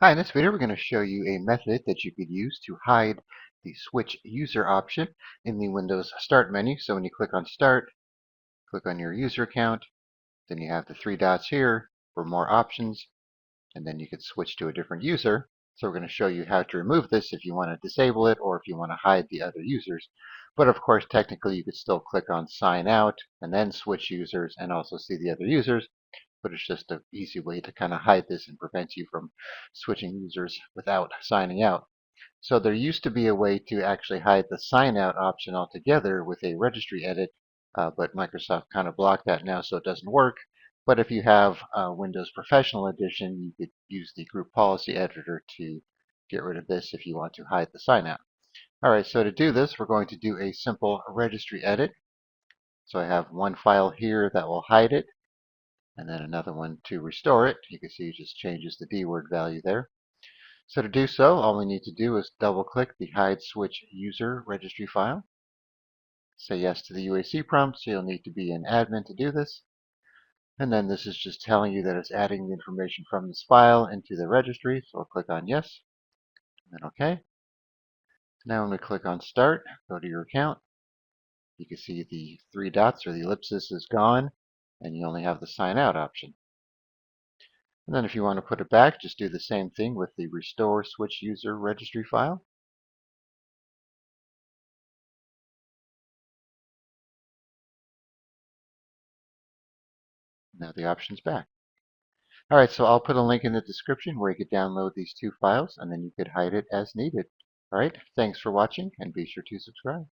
Hi, in this video we're going to show you a method that you could use to hide the switch user option in the Windows Start menu. So when you click on Start, click on your user account, then you have the three dots here for more options, and then you could switch to a different user. So we're going to show you how to remove this if you want to disable it or if you want to hide the other users. But of course, technically you could still click on Sign Out and then switch users and also see the other users, but it's just an easy way to kind of hide this and prevent you from switching users without signing out. So there used to be a way to actually hide the sign out option altogether with a registry edit, but Microsoft kind of blocked that now so it doesn't work. But if you have Windows Professional Edition, you could use the group policy editor to get rid of this if you want to hide the sign out. All right, so to do this, we're going to do a simple registry edit. So I have one file here that will hide it, and then another one to restore it. You can see it just changes the dword value there. So to do so, all we need to do is double click the hide switch user registry file. Say yes to the UAC prompt, so you'll need to be an admin to do this. And then this is just telling you that it's adding the information from this file into the registry. So I'll click on yes, and then OK. Now when we click on start, go to your account. You can see the three dots or the ellipsis is gone, and you only have the sign out option. And then if you want to put it back, just do the same thing with the restore switch user registry file. Now the option's back. All right, so I'll put a link in the description where you could download these two files, and then you could hide it as needed. All right, thanks for watching, and be sure to subscribe.